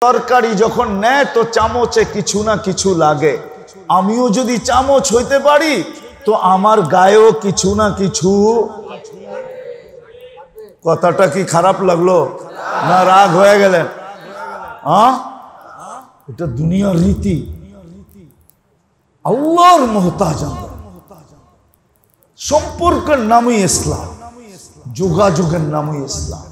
তরকারি যখন নেয় তো চামচে কিছু না কিছু লাগে। আমিও যদি চামচ হইতে পারি তো আমার গায়েও কিছু না কিছু। কথাটা কি খারাপ লাগলো না রাগ হয়ে গেলেন? এটা দুনিয়ার রীতি। আল্লাহর মুহতাজ আমরা। সম্পর্কের নামই ইসলাম, যোগাযোগের নামই ইসলাম,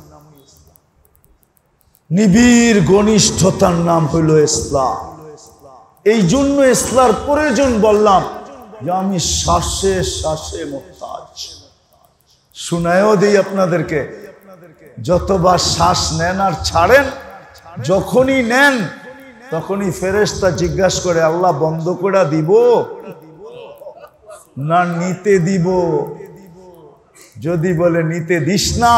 নিবিড় ঘনিষ্ঠতার নাম হইল ইসলাম। এই জন্য ইসলার প্রয়োজন বললাম যে আমি শ্বাসে শ্বাসে মুহতাজ। শুনায়ও দিই আপনাদেরকে, যতবার শ্বাস নেন আর ছাড়েন, যখনই নেন তখনই ফেরেশতা জিজ্ঞাসা করে আল্লাহ বন্ধ করে দিব না নিতে দিব? যদি বলে নিতে দিস না,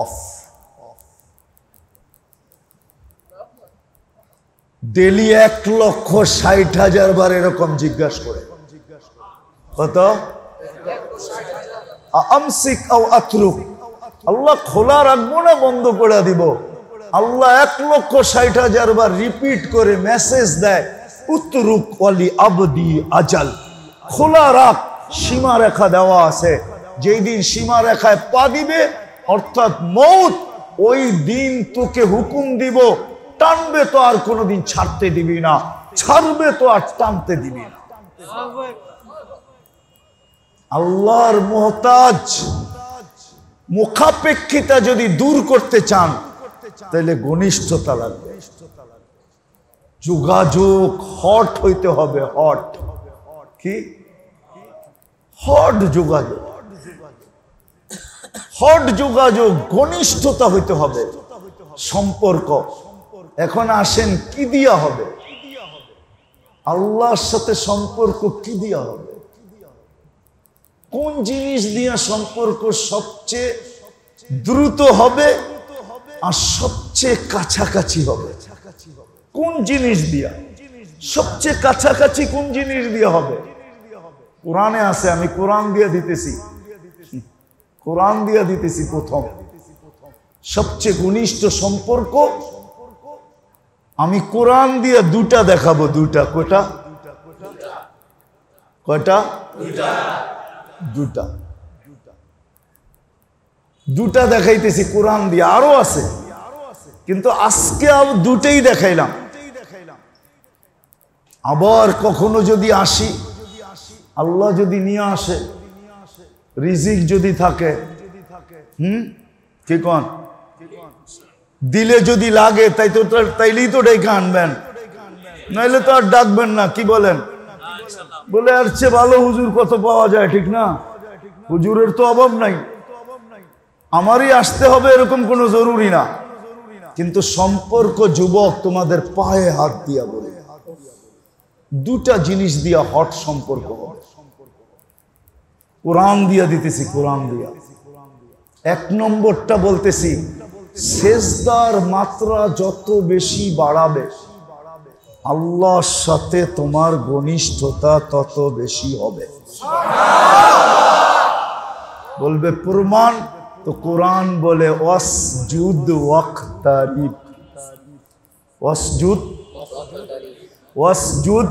অফ। ডেলি 1,60,000 বার এরকম জিজ্ঞাসা করে। কত? আমসিক আও আতরুক, আল্লাহ খোলা রাখবো না বন্ধ করে দিব? আল্লাহ 1,60,000 বার রিপিট করে মেসেজ দেয়, উতরুক ওয়ালি আবদি আজাল, খোলা রাখ, সীমা রেখা দেওয়া আছে। যেই দিন সীমা রেখায় পা দিবে অর্থাৎ মৌত, ওই দিন তোকে হুকুম দিব, টানবে তো আর কোনোদিন ছাড়তে দিবি না, ছাড়বে তো আর টানতে দিবি না। আল্লাহর মুহতাজ মুখাপেক্ষিতা যদি দূর করতে চান তাহলে ঘনিষ্ঠতা লাগবে, যোগাযোগ হট হইতে হবে। হট কি? হট যোগাযোগ, হট যোগাযোগ, ঘনিষ্ঠতা হইতে হবে, সম্পর্ক। এখন আসেন কি দিয়া হবে? আল্লাহর সাথে সম্পর্ক কি দিয়া হবে? কোন জিনিস দিয়া সম্পর্ক সবচেয়ে দ্রুত হবে আর সবচেয়ে কাছাকাছি হবে? কোন জিনিস দিয়া সবচেয়ে কাছাকাছি? কোন জিনিস দিয়া হবে? কোরআনে আছে, আমি কোরআন দিয়া দিতেছি, কোরআন দিয়া দিতেছি। প্রথম সবচেয়ে ঘনিষ্ঠ সম্পর্ক আমি কোরআন দিয়া দুটা দেখাবো। দুটা। কয়টা? কয়টা? দুটা। দুটা দেখাইতেছি কোরআন দিয়ে, আরো আছে কিন্তু আজকে দুটেই দেখাইলাম। আবার কখনো যদি আসি, আল্লাহ যদি নিয়ে আসে, রিজিক যদি থাকে, কি কোন দিলে যদি লাগে, তাইলেই তো ডেকে আনবেন, নাইলে তো আর ডাকবেন না। কি বলেন? বলে আর চেয়ে ভালো হুজুর কত পাওয়া যায়, ঠিক না? হুজুরের তো অভাব নাই, আমারই আসতে হবে এরকম কোনো জরুরি না। কিন্তু সম্পর্ক যুবক তোমাদের পায়ে হাত দিয়া বলে, দুটা জিনিস দিয়া হট সম্পর্ক হবে। কোরআন দিয়া দিতেছি, কোরআন দিয়া। 1 নম্বরটা বলতেছি, সেজদার মাত্রা যত বেশি বাড়াবে আল্লাহর সাথে তোমার ঘনিষ্ঠতা তত বেশি হবে। বলবে প্রমাণ, তো কোরআন বলে ওয়াসজুদ ওয়াকতারিব, ওয়াসজুদ ওয়াসজুদ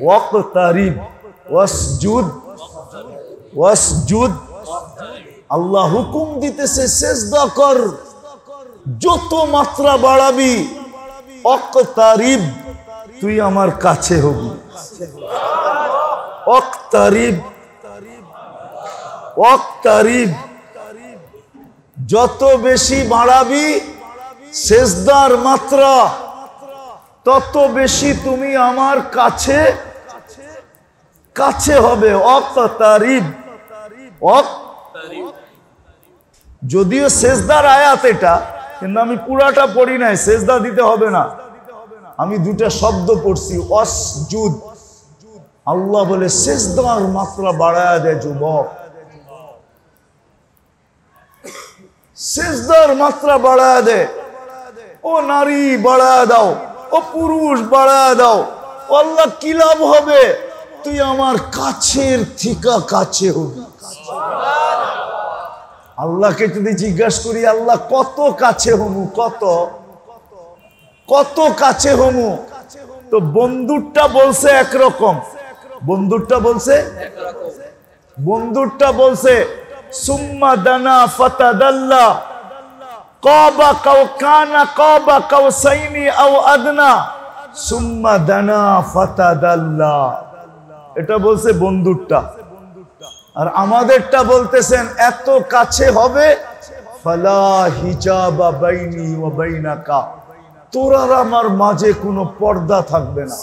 ওয়াকতারিব, ওয়াসজুদ ওয়াসজুদ। আল্লাহ হুকুম দিতেছে সেজদা কর, যত মাত্রা বাড়াবি ওয়াকতারিব, তুই আমার কাছে হবি। ওয়াকতারিব ওয়াকতারিব, যত বেশি বাড়াবি সেজদার মাত্রা তত বেশি তুমি আমার কাছে কাছে হবে। ওয়াকতারিব, যদিও সেজদার আয়াত এটা, কিন্তু আমি পুরাটা পড়ি নাই, সেজদা দিতে হবে না, আমি দুটা শব্দ পড়ছি। ওয়াসজুদ, আল্লাহ বলে সেজদার মাত্রা বাড়ায়া দেয় যুবক, সেজদার মাত্রা বাড়ায়া দে। ও নারী বাড়ায়া দাও, ও পুরুষ বাড়ায়া দাও। আল্লাহ কি লাভ হবে? তুই আমার কাছের থিকা কাছে হবি। আল্লাহকে যদি জিজ্ঞাসা করি আল্লাহ কত কাছে হবো, কত কত কাছে হমু। তো বন্ধুরটা বলছে একরকম, বন্ধুরটা বলছে সুম্মা দানা ফাতাদাল্লা কাবা কাওকানা কাবা কাওসাইনি আও আদনা সুম্মা দানা ফাতাদাল্লা। এটা বলছে বন্ধুরটা। আর আমাদেরটা বলতেছেন এত কাছে হবে ফালা হিজাবা বাইনি ওয়া বাইনাকা, তোর আর আমার মাঝে কোনো পর্দা থাকবে না।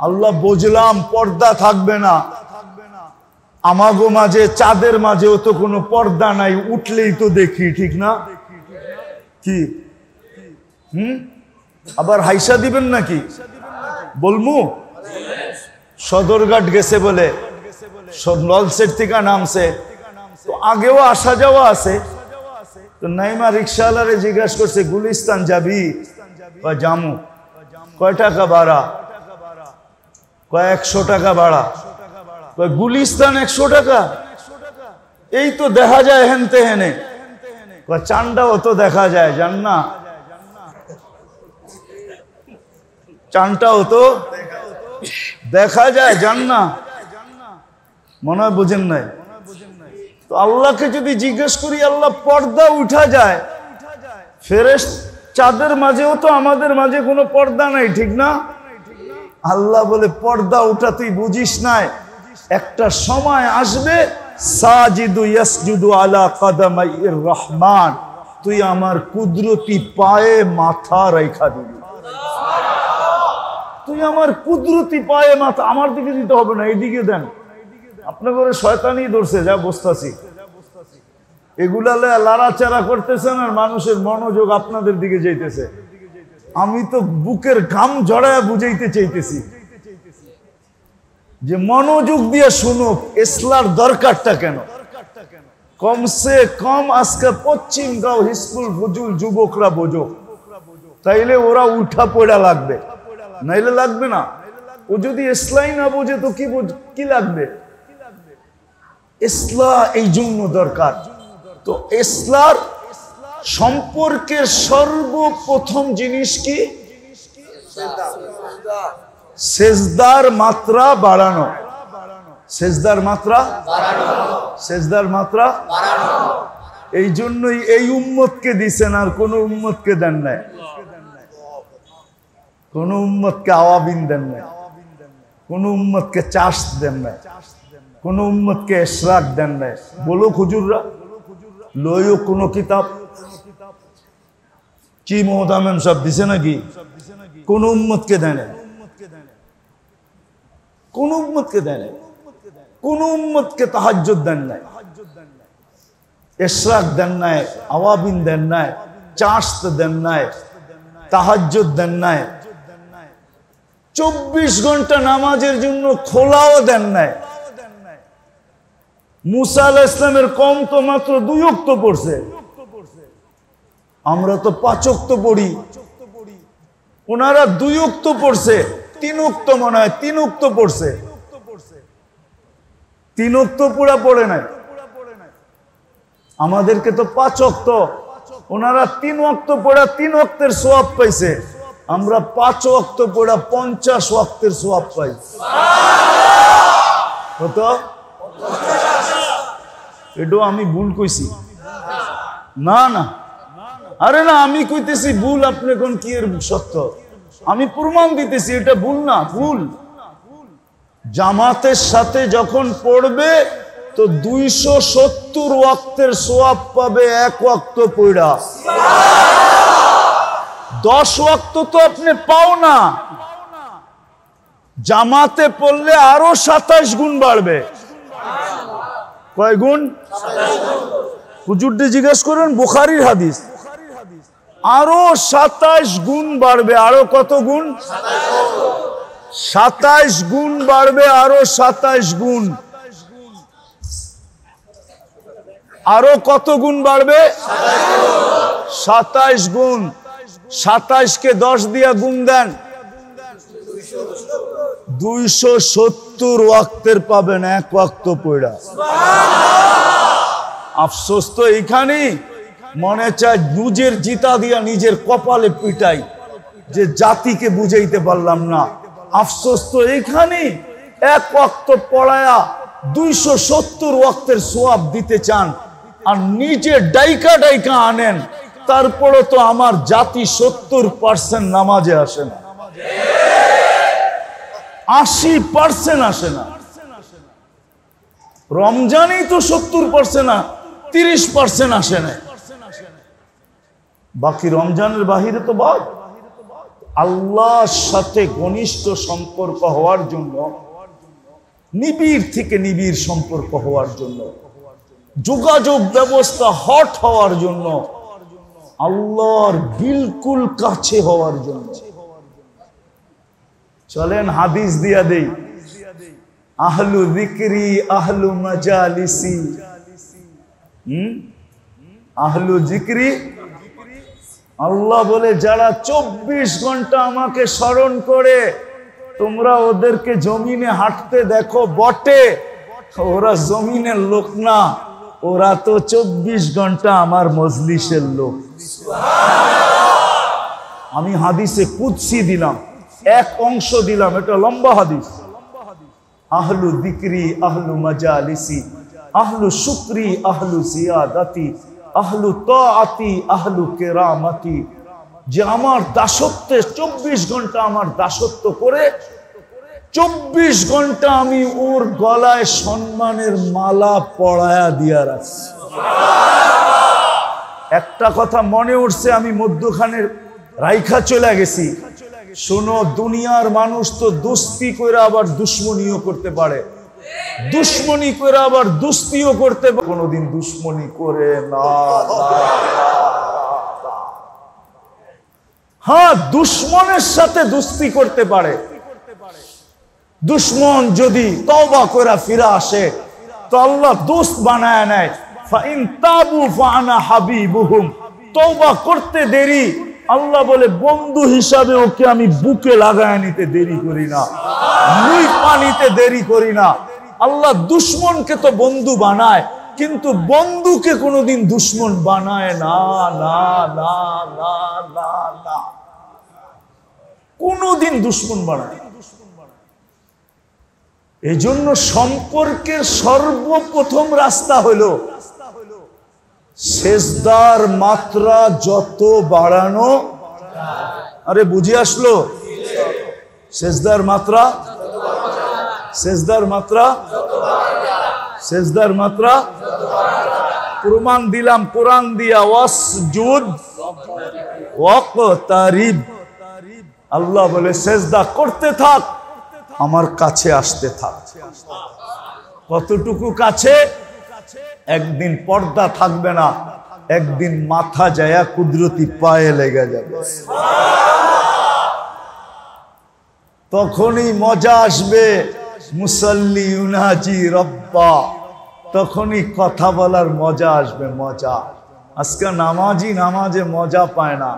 আল্লাহ বুঝলাম পর্দা থাকবে না, আমাগো মাঝে চাঁদের মাঝেও তো কোনো পর্দা নাই, উঠলেই তো দেখি, ঠিক না? কি আবার হাইসা দিবেন নাকি? বলমু সদরঘাট গেছে বলে ললসেট থেকে নামছে, তো আগেও আসা যাওয়া আছে। তো নাইমা রিক্সাওয়ালারে জিজ্ঞাসা করছে গুলিস্তান যাবি? কয় জামু। কয় টাকা ভাড়া? কয় 100 টাকা ভাড়া। কয় গুলিস্তান 100 টাকা? এই তো দেখা যায় হেনতে হেনে। কয় চান্ডাও তো দেখা যায়, জান না? চানটাও তো দেখা যায়, জান না? মনে হয় বুঝেন নাই। তো আল্লাহকে যদি জিজ্ঞেস করি, আল্লাহ পর্দা উঠা যায়, ফেরেশতা চাঁদের মাঝেও তো আমাদের মাঝে কোনো পর্দা নাই, ঠিক না? আল্লাহ বলে পর্দা উঠা তুই বুঝিস নাই, একটা সময় আসবে সাজিদু ইয়াসজুদু আলা কাদামাইর রহমান, তুই আমার কুদরতি পায়ে মাথা রাইখা দিবি। তুই আমার কুদরতি পায়ে মাথা, আমার দিকে দিতে হবে না, এইদিকে দেন। আপনার ঘরে শয়তানি ধরছে, যা বসতাছি এগুলা লাড়াচাড়া করতেছেন আর মানুষের মনোযোগ আপনাদের দিকে যাইতেছে। আমি তো বুকের ঘাম ঝরায় বুঝাইতে চাইতেছি যে মনোযোগ দিয়ে শুনুক, ইসলার দরকারটা কেন। কমসে কম আজকে পশ্চিমগাঁও হিজবুল ফুজুল যুবকরা বোঝো, তাইলে ওরা উঠা পড়া লাগবে, নাইলে লাগবে না। ও যদি ইসলাই না বোঝে তো কি লাগবে? ইসলাহ এই জন্য দরকার। তো ইসলার সম্পর্কের সর্বপ্রথম জিনিস কি? সেজদার মাত্রা বাড়ানো। সেজদার মাত্রা বাড়ানো। এই জন্যই এই উম্মতকে দিছেন, আর কোন উম্মতকে দেন নাই। কোন উম্মতকে আওয়াবিন দেন নাই, কোন উম্মতকে চাষ দেন নাই, কোন উম্মতকে ইশরাক দেন নাই। বলো হুজুররা, লইও কোন কিতাব কি মোহতামেম সব দিছে নাকি? কোন উম্মতকে দেয় নাই, কোন উম্মতকে দেয় নাই। কোন উম্মতকে তাহাজ্জুদ দেন নাই, ইশরাক দেন নাই, আওয়াবিন দেন নাই, চাষ দেন নাই, তাহাজ্জুদ দেন নাই, 24 ঘন্টা নামাজের জন্য খোলাও দেন নাই। মুসা আলাইহিস সালামের কওম তো মাত্র 2 ওয়াক্ত পড়ছে, আমরা তো 5 ওয়াক্ত পড়ি। ওনারা 2 ওয়াক্ত পড়ছে, 3 ওয়াক্ত মনে হয় 3 ওয়াক্ত পড়ছে, 3 ওয়াক্ত পুরা পড়ে নাই। আমাদেরকে তো 5 ওয়াক্ত, ওনারা 3 ওয়াক্ত পড়া 3 ওয়াক্তের সওয়াব পাইছে, আমরা 5 ওয়াক্ত পড়া 50 ওয়াক্তের সওয়াব পাই। কত? এটাও আমি ভুল কইছি? না না, আরে না, আমি কইতেছি ভুল, আপনি কোন কি এর সত্য? আমি প্রমাণ দিতেছি এটা ভুল না, ভুল। জামাতের সাথে যখন পড়বে তো 270 ওয়াক্তের সওয়াব পাবে 1 ওয়াক্ত পড়া। 10 ওয়াক্ত তো আপনি পাও না, জামাতে পড়লে আরো 27 গুণ বাড়বে। কয় গুণ? হুজুরকে জিজ্ঞেস করেন, বুখারীর হাদিস। আরো 27 গুণ বাড়বে। আরো কত গুণ? 27 গুণ বাড়বে, আরো 27 গুণ। আরো কত গুণ বাড়বে? 27 গুণ। 27 কে 10 দিয়া গুণ দেন, 270 ওয়াক্তের পাবেন 1 ওয়াক্ত পড়া। আফসোস তো এইখানেই, মনে চায় নিজের জিতা দিয়া নিজের কপালে পিটাই, যে জাতিকে বুঝাইতে পারলাম না। আফসোস তো এইখানে, এক ওয়াক্ত পড়ায়া 270 ওয়াক্তের সোয়াব দিতে চান, আর নিজে ডাইকা ডাইকা আনেন, তারপরে তো আমার জাতি 70% নামাজে আসে না, 80% আসে না। রমজানেই তো 70% না, 30% আসে না, বাকি রমজানের বাহিরে তো বাদ। আল্লাহর সাথে ঘনিষ্ঠ সম্পর্ক হওয়ার জন্য, নিবিড় থেকে নিবিড় সম্পর্ক হওয়ার জন্য, যোগাযোগ ব্যবস্থা হট হওয়ার জন্য, আল্লাহর বিলকুল কাছে হওয়ার জন্য। চলেন হাদিস দিয়া দেই, আহলু যিকরি আহলু মাজালিসি, আহলু যিকরি, আল্লাহ বলে যারা 24 ঘন্টা আমাকে স্মরণ করে, তোমরা ওদেরকে জমিনে হাঁটতে দেখো বটে, ওরা জমিনের লোক না, ওরা তো 24 ঘন্টা আমার মজলিসের লোক। আমি হাদিসে কুদসি দিলাম, এক অংশ দিলাম, এটা লম্বা হাদিস। আহলু যিকরি আহলু মাজালিসি আহলু শুকরি আহলু জিয়াদাতি আহলু তাআতি আহলু কেরামতি, যে আমার দাসত্বে 24 ঘন্টা আমার দাসত্ব করে 24 ঘন্টা আমি ওর গলায় সম্মানের মালা পরায়া দিয়া রাখছি। একটা কথা মনে উঠছে, আমি মধ্যখানের রাইখা চলে গেছি। শোনো, দুনিয়ার মানুষ তো দোস্তি করে আবার দুশ্মনীও করতে পারে, দুশ্মনী করে আবার দোস্তিও করতে পারে, কোনোদিন দুশ্মনী করে না। হ্যাঁ, দুশ্মনের সাথে দোস্তি করতে পারে। দুশ্মন যদি তওবা করে ফিরে আসে তো আল্লাহ দোস্ত বানায় নেয়। ফাইন তাবু ফানা হাবিবুহুম, তওবা করতে দেরি, আল্লাহ বলে বন্ধু হিসাবে ওকে আমি বুকে লাগায় নিতে দেরি করি না, দুই পানিতে দেরি করি না। আল্লাহ দুশ্মনকে তো বন্ধু বানায়, কিন্তু বন্ধুকে কোনোদিন দুশ্মন বানায় না, না না না না না, কোনোদিন দুশ্মন বানায়। এই জন্য সম্পর্কের সর্বপ্রথম রাস্তা হলো সেজদার মাত্রা যত বাড়ানো। আরে বুঝে আসলো? সেজদার মাত্রা, সেজদার মাত্রা, সেজদার মাত্রা। প্রমাণ দিলাম কোরআন দিয়া, ওয়াসজুদ ওয়াকতারিব। আল্লাহ বলে সেজদা করতে থাক, আমার কাছে আসতে থাক। কতটুকু কাছে? একদিন পর্দা থাকবে না, একদিন মাথা যায়া কুদরতি পায়ে লেগে যাবে, তখনই মজা আসবে। মুসাল্লি ইউনাজি রব্বা, তখনই কথা বলার মজা আসবে, মজা। আজকে নামাজি নামাজে মজা পায় না,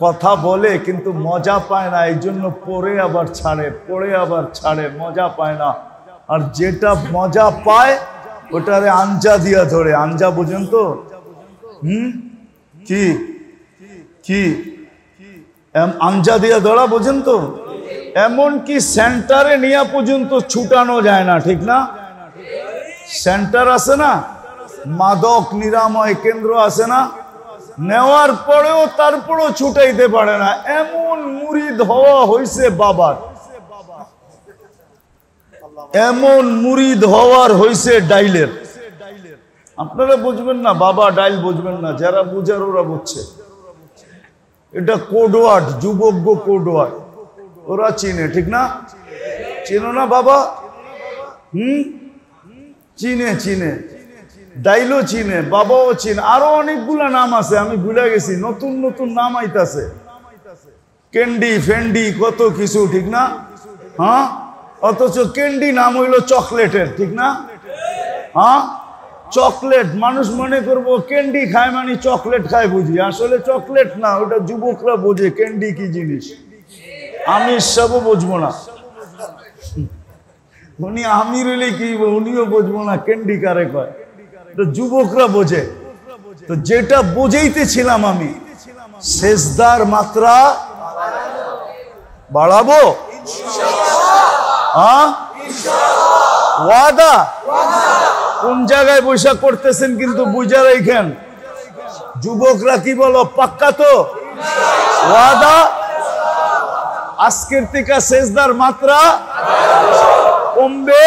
কথা বলে কিন্তু মজা পায় না, এই জন্য পড়ে আবার ছাড়ে, পড়ে আবার ছাড়ে, মজা পায় না। আর যেটা মজা পায় ওটারে আঞ্জা দিয়া ধরে। আঞ্জা বুঝেন তো? কি কি আঞ্জা দিয়া ধরা বোঝেন তো? এমন কি সেন্টারে নিয়ে পর্যন্ত ছুটানো যায় না, ঠিক না? সেন্টার আছে না, মাদক নিরাময় কেন্দ্র আছে না, নেওয়ার পরেও তারপরেও ছুটাইতে পারে না। এমন মুরিদ হওয়া হয়েছে বাবার, এমন মুরিদ হওয়ার হয়েছে ডাইলের। আপনারা বুঝবেন না, বাবা ডাইল বুঝবেন না, যারা বুঝার ওরা বুঝছে। এটা কোডওয়ার্ড, যুবজ্ঞ কোডওয়ার্ড, ওরা চিনে, ঠিক না? চিনো না বাবা? চিনে, চিনে, ডাইলও চিনে, বাবাও চিনে, আরো অনেকগুলা নাম আছে, আমি ভুলে গেছি, নতুন নতুন নাম আইতাছে, ক্যান্ডি ফেন্ডি কত কিছু, ঠিক না? হ্যাঁ, অথচ ক্যান্ডি নাম হইল চকলেটের, ঠিক না? হ্যাঁ, চকলেট, মানুষ মনে করবো ক্যান্ডি খায় মানে চকলেট খায় বুঝি, আসলে চকলেট না, ওটা যুবকরা বোঝে ক্যান্ডি কি জিনিস। আমি সবও বুঝবো না, উনি আমির হলে কি উনিও বুঝবো না ক্যান্ডি কারে কয়, যুবকরা বোঝে। তো যেটা বুঝাইতেছিলাম আমি, সেজদার মাত্রা বাড়াবো, ওয়াদা। কোন জায়গায় বৈশাখ করতেছেন কিন্তু বুঝা রাখেন, যুবকরা কি বলো, পাক্কা তো? ওয়াদা। আজকের থেকে সেজদার মাত্রা কমবে।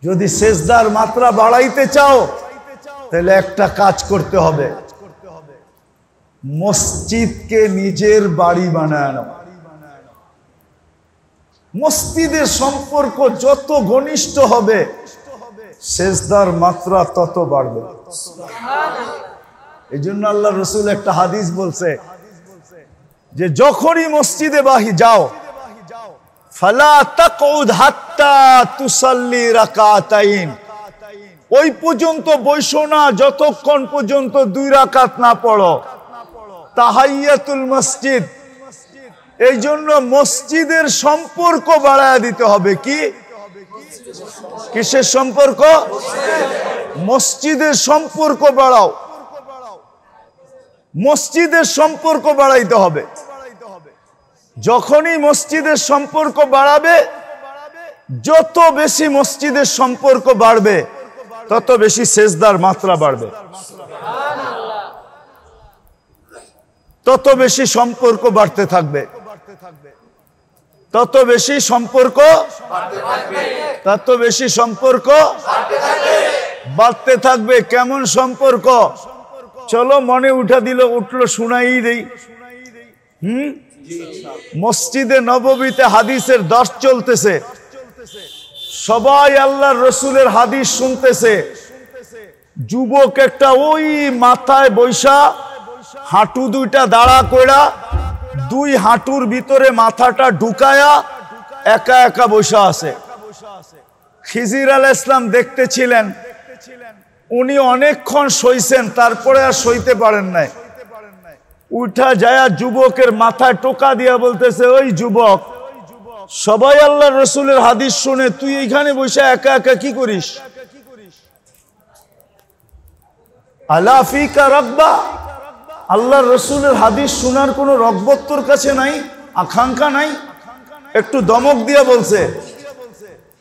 যদি সেজদার মাত্রা বাড়াইতে চাও তাহলে একটা কাজ করতে হবে, মসজিদকে নিজের বাড়ি বানায় নাও। মসজিদের সম্পর্ক যত ঘনিষ্ঠ হবে সেজদার মাত্রা তত বাড়বে। এই জন্য আল্লাহ রসুল একটা হাদিস বলছে যে যখনই মসজিদে যাও, ফালা তাকউদ হাত্তা তুসাল্লি রাকাতাইন, ওই পর্যন্ত বসো না যতক্ষণ পর্যন্ত 2 রাকাত না পড়ো। তাহাইয়াতুল মসজিদ। এই জন্য মসজিদের সম্পর্ক বাড়ায় দিতে হবে। কি কিসের সম্পর্ক? মসজিদের সম্পর্ক বাড়াও, মসজিদের সম্পর্ক বাড়াইতে হবে। যখনই মসজিদের সম্পর্ক বাড়াবে, যত বেশি মসজিদের সম্পর্ক বাড়বে তত বেশি সেজদার মাত্রা বাড়বে, তত বেশি সম্পর্ক বাড়তে থাকবে, তত বেশি সম্পর্ক, তত বেশি সম্পর্ক বাড়তে থাকবে। কেমন সম্পর্ক? চলো মনে উঠলো শুনাই দেই। মসজিদে নববীতে হাদিসের দর্শ চলতেছে, সবাই আল্লাহর রসুলের হাদিস শুনতেছে। যুবক একটা ওই মাথায় বৈশা, হাঁটু 2টা দাঁড়া কইরা, 2 হাঁটুর ভিতরে মাথাটা ঢুকায়া একা একা বৈশা আছে। খিজির আলাইহিস সালাম দেখতেছিলেন, উনি অনেকক্ষণ সইছেন, তারপরে আর সইতে পারেন নাই। উঠা যায়া যুবকের মাথায় টোকা দিয়া বলতেছে, ওই যুবক, সবাই আল্লাহর রসুলের হাদিস শুনে তুই এইখানে বসে একা একা কি করিস? আলা ফিকা রাগবা, আল্লাহর রসুলের হাদিস শোনার কোন রগবত তোর কাছে নাই, আকাঙ্ক্ষা নাই? একটু দমক দিয়া বলছে।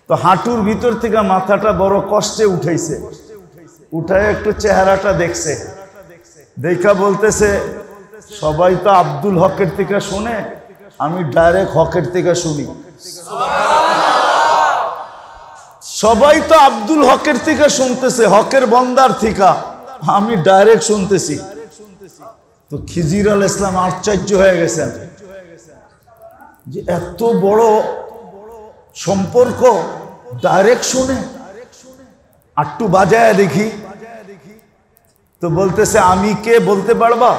তো হাঁটুর ভিতর থেকে মাথাটা বড় কষ্টে উঠাইছে, উঠায় একটু চেহারাটা দেখছে, দেখা বলতেছে, সবাই তো আব্দুল হকের থেকে শুনে, আমি ডাইরেক্ট হকের থেকে শুনি। সবাই তো আব্দুল হকের থেকে শুনতেছে, হকের বন্দার থেকে, আমি ডাইরেক্ট শুনতেছি। তো খিজির আলাইহিস সালাম আশ্চর্য হয়ে গেছেন যে এত বড় সম্পর্ক, ডাইরেক্ট শুনে, আটটু বাজায় দেখি। তো বলতেছে, আমি কে বলতে পারবা?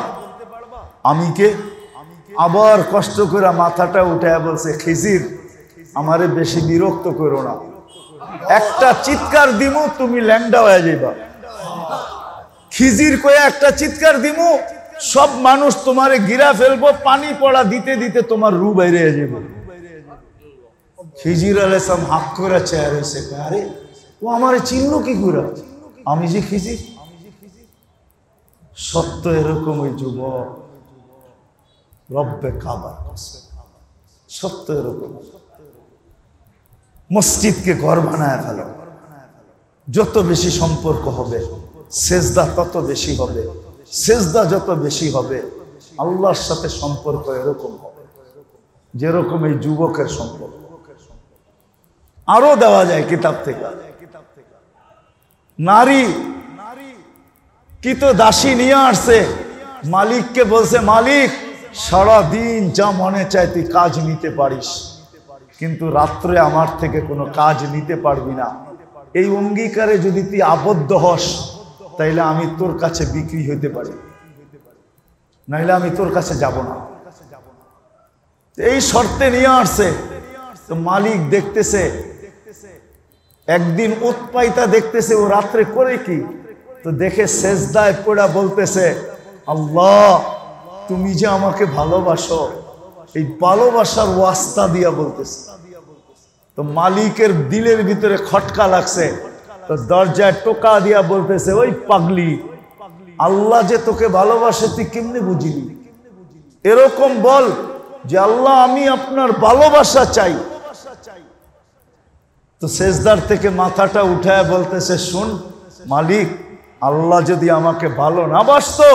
আমি কে? আবার কষ্ট করে মাথাটা উঠায় বলছে, খিজির, আমারে বেশি বিরক্ত করো না, একটা চিৎকার দিমু তুমি ল্যাংডা হয়ে যাইবা। খিজির কয়ে একটা চিৎকার দিমু, সব মানুষ তোমারে গিরা ফেলবো, পানি পড়া দিতে দিতে তোমার রু বাইরে যাব। খিজির আলাইহিস সালাম হাত করে চেয়ার হয়েছে, আরে ও আমারে চিনলো কি করে? আমি যে খিজির। সত্য এরকম ওই যুবক, রব্বে কাবা, সত্য এরকম। মসজিদকে ঘর বানায় ফেলো, যত বেশি সম্পর্ক হবে সেজদা তত বেশি হবে, সেজদা যত বেশি হবে আল্লাহর সাথে সম্পর্ক এরকম হবে যেরকম এই যুবকের সম্পর্ক। আরো দেওয়া যায় কিতাব থেকে। নারী কি তো দাসী নিয়ে আসছে, মালিককে বলছে, মালিক সারা দিন যা মনে চায় তুই কাজ নিতে পারিস, কিন্তু রাত্রে আমার থেকে কোনো কাজ নিতে পারবি না। এই অঙ্গীকারে যদি তুই আবদ্ধ হস তাইলে আমি তোর কাছে বিক্রি হইতে পারি, নাইলে আমি তোর কাছে যাব না। এই শর্তে নিয়ে আসছে। তো মালিক দেখতেছে, একদিন উৎপাইতা দেখতেছে ও রাত্রে করে কি, তো দেখে সেজদায় পড়া বলতেছে, আল্লাহ তুমি যে আমাকে ভালোবাসো, এই ভালোবাসার ওয়াস্তা দিয়া বলতেছে। তো মালিকের দিলের ভিতরে খটকা লাগছে, তো দরজায় টোকা দিয়া বলতেছে, ওই পাগলি, আল্লাহ যে তোকে ভালোবাসে তুই কেমনে বুঝিনি? এরকম বল যে আল্লাহ আমি আপনার ভালোবাসা চাই। তো সেজদার থেকে মাথাটা উঠায় বলতেছে, শুন মালিক, আল্লাহ যদি আমাকে ভালো না বাসতো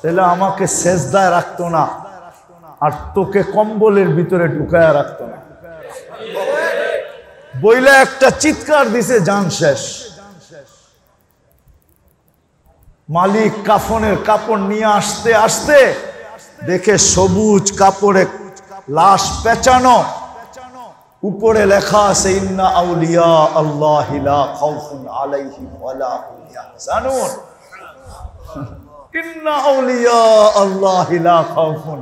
তাহলে আমাকে সেজদায় রাখতো না, আর তোকে কম্বলের ভিতরে ঢুকায় রাখতো না। বইলে একটা চিৎকার দিছে, জান শেষ। মালিক কাফনের কাপড় নিয়ে আসতে আসতে দেখে সবুজ কাপড়ে লাশ পেঁচানো, উপরে লেখা আছে, ইন্না আউলিয়া আল্লাহি লা খাউফুন আলাইহিম ওয়ালা হুম ইয়াহজানুন। ইন্না আউলিয়া আল্লাহি লা খাউফুন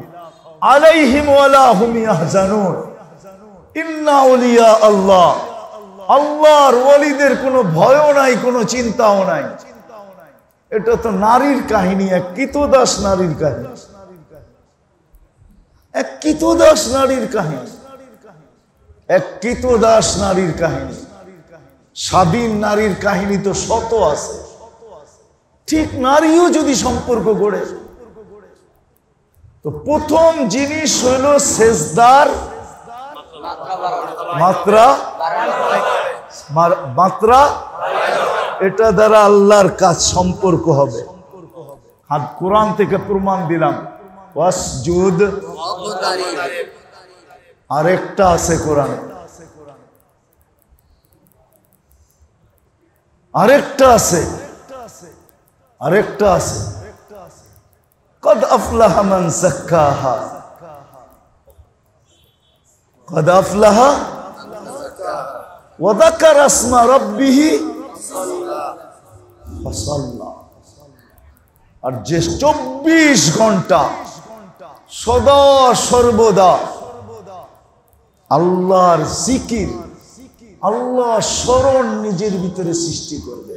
আলাইহিম ওয়ালা হুম ইয়াহজানুন। ইন্না আউলিয়া আল্লাহ, আল্লাহর ওয়ালিদের কোনো ভয়ও নাই, কোনো চিন্তাও নাই। এটা তো নারীর কাহিনী, এক কিতদাস নারীর কাহিনী, এক কিতদাস নারীর কাহিনী, এক কিতদাস নারীর কাহিনী। স্বাধীন নারীর কাহিনী তো শত আছে। ঠিক নারীও যদি সম্পর্ক গড়ে, তো প্রথম জিনিস হইল সেজদার মাত্রা, এটা দ্বারা আল্লাহর কাজ সম্পর্ক হবে। আর কোরআন থেকে প্রমাণ দিলাম, ওয়াসজুদ, আরেকটা আছে কোরআনে, আরেকটা আছে, আরেকটা আছে, কদ আফলাহা মান যাক্কাহা, কদ আফলাহা ওয়া যাকারা ইসমা রাব্বিহি ফাসাল্লা। আর যে 24 ঘন্টা সদা সর্বদা আল্লাহর জিকির, আল্লাহ স্মরণ নিজের ভিতরে সৃষ্টি করবে,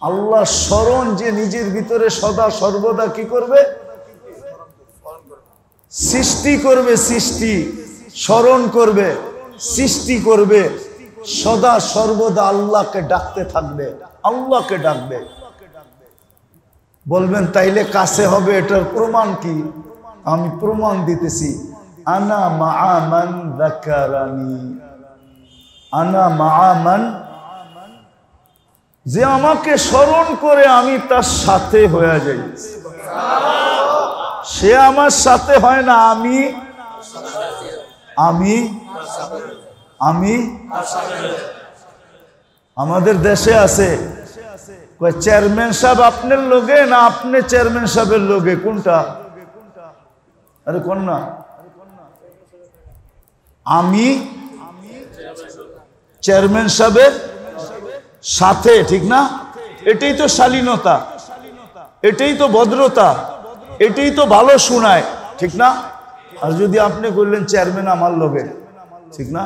আল্লাহ স্মরণ যে নিজের ভিতরে সদা সর্বদা কি করবে? সৃষ্টি করবে, সৃষ্টি স্মরণ করবে, সৃষ্টি করবে, সদা সর্বদা আল্লাহকে ডাকতে থাকবে, আল্লাহকে ডাকবে। বলবেন তাইলে কাছে হবে, এটার প্রমাণ কি? আমি প্রমাণ দিতেছি। আনা মাআ মান যাকারানি, আনা মাআ মান, যে আমাকে স্মরণ করে আমি তার সাথে হয়ে যাই। সে আমার সাথে হয় না, আমি আমি আমি আমাদের দেশে আছে, চেয়ারম্যান সাহেব আপনার লোকে না আপনি চেয়ারম্যান সাহেবের লোকে, কোনটা? আরে কোন না, আমি চেয়ারম্যান সাহেবের সাথে, ঠিক না? এটাই তো শালীনতা, এটাই তো ভদ্রতা, এটাই তো ভালো শোনায়, ঠিক না? আর যদি আপনি বললেন চেয়ারম্যান আমার লোকে, ঠিক না?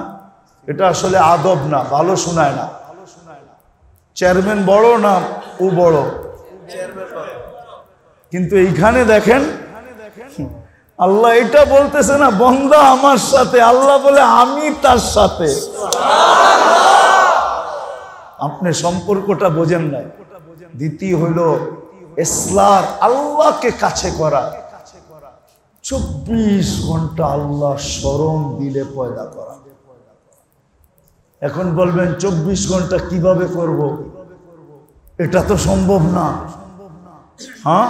এটা আসলে আদব না, ভালো শোনায় না। চেয়ারম্যান বড় না ও বড়, কিন্তু এইখানে দেখেন আল্লাহ এটা বলতেছে না বন্দা আমার সাথে, আল্লাহ বলে আমি তার সাথে। আপনি সম্পর্কটা বোঝেন নাই। দ্বিতীয় হইল ইসলাম, আল্লাহকে কাছে করা, 24 ঘন্টা আল্লাহ স্মরণ দিলে পয়দা করা। এখন বলবেন 24 ঘন্টা কিভাবে করব? এটা তো সম্ভব না। হ্যাঁ,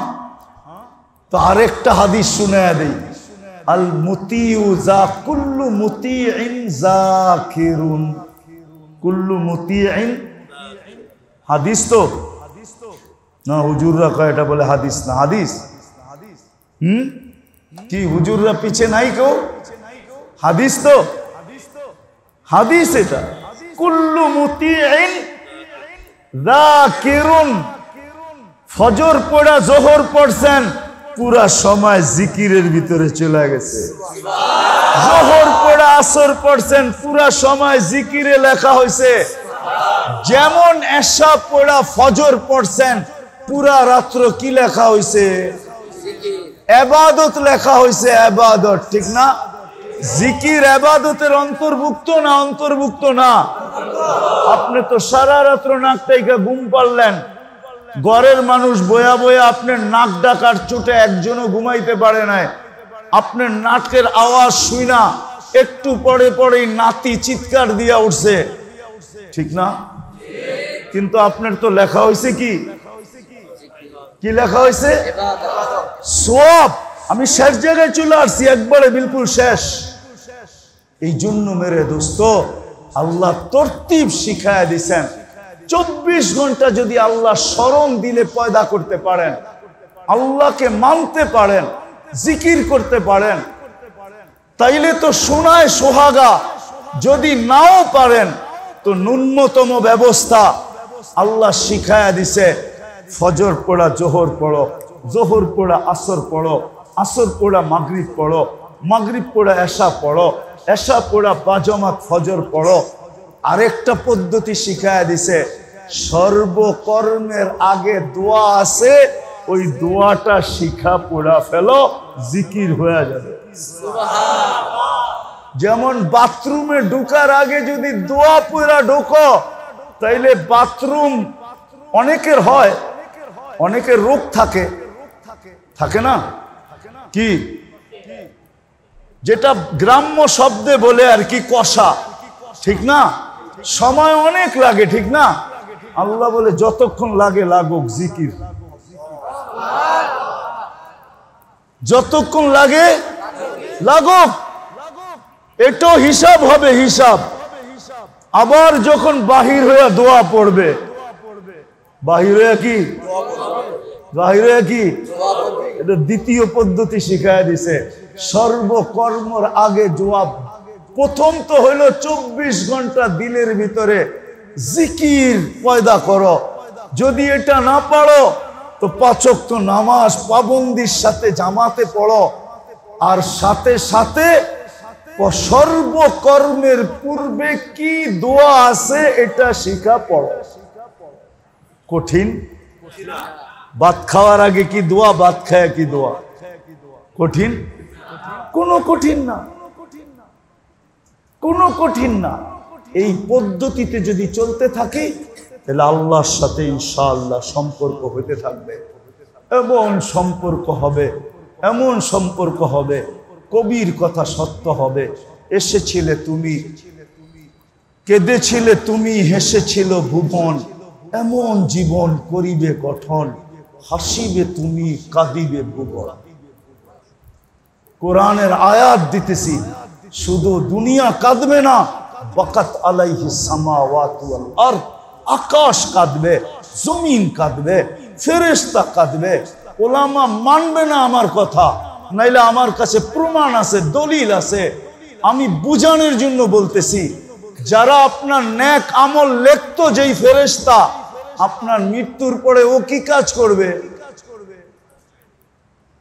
তো আরেকটা হাদিস শুনায়া দেই, আল মুতিউ যা কুল্লু মুতিইন যাকিরুন, কুল্লু মুতিইন, হাদিস তো না, হুজুররা কয় এটা বলে হাদিস না, হাদিস। কি হুজুররা পিছে নাই কেউ? হাদিস তো, হাদিস এটা। কুল্লু মুতিইন যাকিরুন, ফজর পড়া জোহর পড়ছেন, পুরা সময় জিকিরের ভিতরে চলে গেছে। জোহর পড়া আসর পড়ছেন, পুরা সময় জিকিরে লেখা হয়েছে। যেমন এশা পড়া ফজর পড়ছেন, পুরা রাত্র কি লেখা হয়েছে? ইবাদত লেখা হয়েছে, ইবাদত, ঠিক না? জিকির ইবাদতের অন্তর্ভুক্ত না অন্তর্ভুক্ত না? আপনি তো সারা রাত্র নাক টাইকা ঘুম পারলেন, ঘরের মানুষ বয়া বয়া আপনার নাক ডাকার চোটে একজনও ঘুমাইতে পারে নাই। আপনার নাকের আওয়াজ শুনা একটু পরে পরেই নাতি চিৎকার দিয়া উঠছে, ঠিক না? কিন্তু আপনার তো লেখা হয়েছে কি লেখা হয়েছে? সওয়াব। আমি শেষ জায়গায় চলে আসছি, একবারে বিলকুল শেষ। এই জন্য মেরে দোস্ত, আল্লাহ তরতিব শিখায়া দিছেন। 24 ঘন্টা যদি আল্লাহ স্মরণ দিলে পয়দা করতে পারেন, আল্লাহকে মানতে পারেন, জিকির করতে পারেন, তাইলে তো সোনায় সোহাগা। যদি নাও পারেন তো ন্যূনতম ব্যবস্থা আল্লাহ শিখায়া দিছে। ফজর পড়া জোহর পড়ো, জোহর পড়া আসর পড়ো, আসর পড়া মাগরিব পড়ো, মাগরিব পড়া এশা পড়ো, এশা পড়া বাজমাত ফজর পড়ো। আরেকটা পদ্ধতি শিখায়া দিছে, সর্বকর্মের আগে দোয়া আছে, ওই দোয়াটা শিখা পড়া ফেলো, জিকির হয়ে যাবে। যেমন বাথরুমে ঢোকার আগে যদি দোয়া পড়া ঢোকো, তাইলে বাথরুম অনেকের হয়, অনেকের রোগ থাকে, থাকে না? কি যেটা গ্রাম্য শব্দে বলে আর কি, কষা, ঠিক না? সময় অনেক লাগে, ঠিক না? আল্লাহ বলে যতক্ষণ লাগে লাগুক, জিকির যতক্ষণ লাগে লাগুক, এটাও হিসাব হবে, হিসাব। আবার যখন বাহির হয়ে দোয়া পড়বে, বাহির হয়ে কি, বাহির হয়ে কি, এটা দ্বিতীয় পদ্ধতি শিখায় দিছে। সর্বকর্মর আগে জবাব। প্রথম তো হইল 24 ঘন্টা দিলের ভিতরে জিকির পয়দা করো। যদি এটা না পারো তো 5 ওয়াক্ত নামাজ পাবন্দির সাথে জামাতে পড়ো, আর সাথে সাথে সর্বকর্মের পূর্বে কি দোয়া আছে এটা শিখা পড়ো। কঠিন? ভাত খাওয়ার আগে কি দোয়া, ভাত খায় কি দোয়া? কঠিন? কোনো কঠিন না, কোনো কঠিন না। এই পদ্ধতিতে যদি চলতে থাকি তাহলে আল্লাহর সাথে ইনশাআল্লাহ সম্পর্ক হতে থাকবে। এমন সম্পর্ক হবে, এমন সম্পর্ক হবে, কবির কথা সত্য হবে। এসেছিলে তুমি, কেঁদেছিলে তুমি, হেসেছিল ভুবন, এমন জীবন করিবে গঠন, হাসিবে তুমি, কাঁদিবে ভুবন। কোরআনের আয়াত দিতেছি, শুধু দুনিয়া কাঁদবে না, বাকাত আলাইহিস সামাওয়াতু ওয়াল আরদ, আকাশ কাঁদবে, জমিন কাঁদবে, ফেরেশতা কাঁদবে। ওলামা মানবে না আমার কথা, নাইলে আমার কাছে প্রমাণ আছে, দলিল আছে। আমি বুঝানোর জন্য বলতেছি, যারা আপনার নেক আমল লিখতো যেই ফেরেশতা, আপনার মৃত্যুর পরে ও কি কাজ করবে?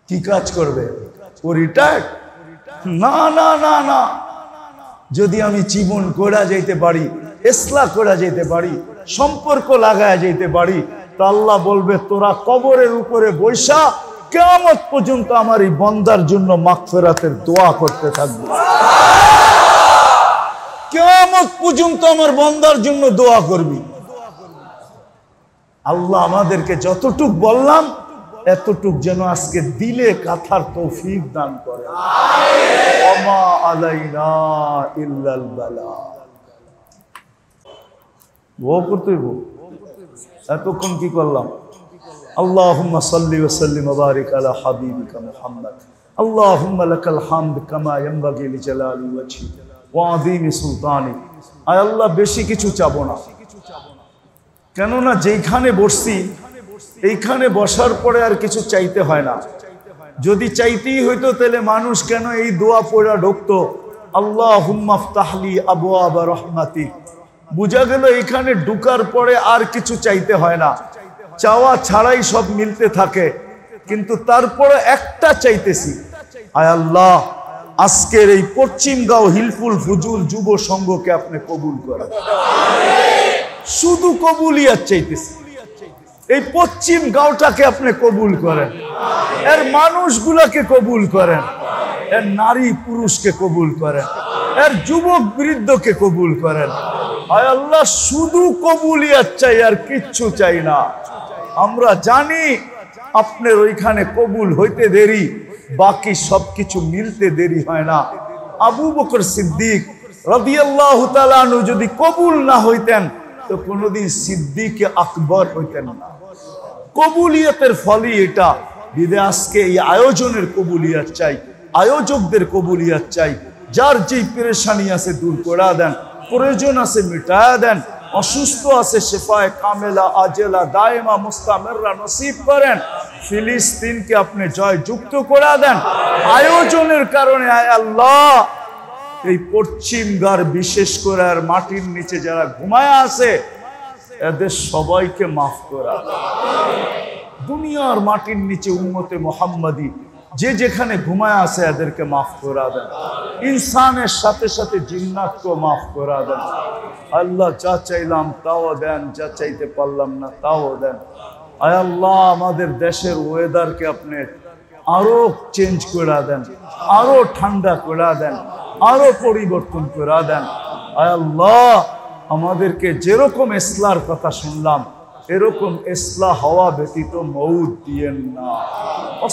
কি কাজ করবে? ও রিটায়ার্ড? না না না না। যদি আমি জীবন করা যেতে পারি, ইসলাহ করা যেতে পারি, সম্পর্ক লাগায়া যেতে পারি, তা আল্লাহ বলবে তোরা কবরের উপরে বৈশা কিয়ামত পর্যন্ত আমার এই বান্দার জন্য মাগফিরাতের দোয়া করতে থাকবে। কিয়ামত পর্যন্ত আমার বান্দার জন্য দোয়া করবি। আল্লাহ আমাদেরকে যতটুক বললাম এতটুক যেন আজকে দিলে কাথার তৌফিক দান করে। ওমা আলাইনা ইল্লাল বালাগ। ও করতে এতক্ষণ কি করলাম? আল্লাহুম্মা সাল্লি ওয়া সাল্লিম ওয়া বারিক আলা হাবিবিকা মুহাম্মদ। আল্লাহুম্মা লাকাল হামদ কামা ইয়ানবাগি লিজালালি ওয়াজহিকা ওয়া আযীমি সুলতানিক। আয় আল্লাহ, বেশি কিছু চাবো না, কেননা যেইখানে বসছি এইখানে বসার পরে আর কিছু চাইতে হয় না। যদি চাইতেই হইতো তাহলে মানুষ কেন এই দোয়া পড়া ঢুকতো, আল্লাহুম্মা ফতাহলি আবওয়াবা রাহমাতিক। বুঝা গেল এখানে ঢুকার পরে আর কিছু চাইতে হয় না, চাওয়া ছাড়াই সব মিলতে থাকে। কিন্তু তারপরে একটা চাইতেছি, আয় আল্লাহ, আজকের এই পশ্চিমগাঁও হিলফুল ফুজুল যুব সংঘকে আপনি কবুল করেন। শুধু কবুলিয়াত চাইতেছি, এই পশ্চিম গাঁওটাকে আপনি কবুল করেন, এর মানুষগুলাকে কবুল করেন, এর নারী পুরুষকে কবুল করেন, এর যুবক বৃদ্ধকে কবুল করেন। আয় আল্লাহ শুধু কবুলিয়াত চাই, আর কিচ্ছু চাই না। আমরা জানি আপনার ওইখানে কবুল হইতে দেরি, বাকি সবকিছু মিলতে দেরি হয় না। আবু বকর সিদ্দিক রাদিয়াল্লাহু তাআলা আনহু যদি কবুল না হইতেন তো কোনদিন সিদ্দিক আকবর হইতেন না। কবুলিয়তের ফলই এটা। বিদে আজকে এই আয়োজনের কবুলিয়ত চাই, আয়োজকদের কবুলিয়ত চাই। যার যেই পেরেশানি আছে দূর করে দেন, প্রয়োজন আছে মিটায়া দেন, অসুস্থ আছে শেফায়ে কামেলা আজেলা দায়েমা মুস্তামিররা নসিব করেন। ফিলিস্তিনকে আপনি জয় যুক্ত করে দেন আয়োজনের কারণে। আয় আল্লাহ, এই পশ্চিমগার বিশেষ করে আর মাটির নিচে যারা ঘুমায় আছে এদের সবাইকে মাফ করা। দুনিয়ার মাটির নিচে উম্মতে মুহাম্মাদি যে যেখানে ঘুমায় আছে এদেরকে মাফ করা দেন। ইনসানের সাথে সাথে জিন্নাতকেও মাফ করা দেন। আল্লাহ যা চাইলাম তাও দেন, যা চাইতে পারলাম না তাও দেন। আয় আল্লাহ, আমাদের দেশের ওয়েদারকে আপনি আরো চেঞ্জ করে দেন, আরো ঠান্ডা করে দেন, আরো পরিবর্তন করে দেন। আয় আল্লাহ, আমাদেরকে যেরকম ইসলার কথা শুনলাম এরকম ইসলাহ হওয়া ব্যতীত মউত দিয়েন না।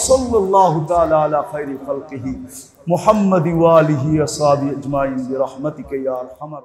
সাল্লাল্লাহু তাআলা আলা খায়রি খালকিহি মুহাম্মাদি ওয়া আলিহি ওয়া সাহবিহি আজমাইন বিরহমাতিকা ইয়া আরহামার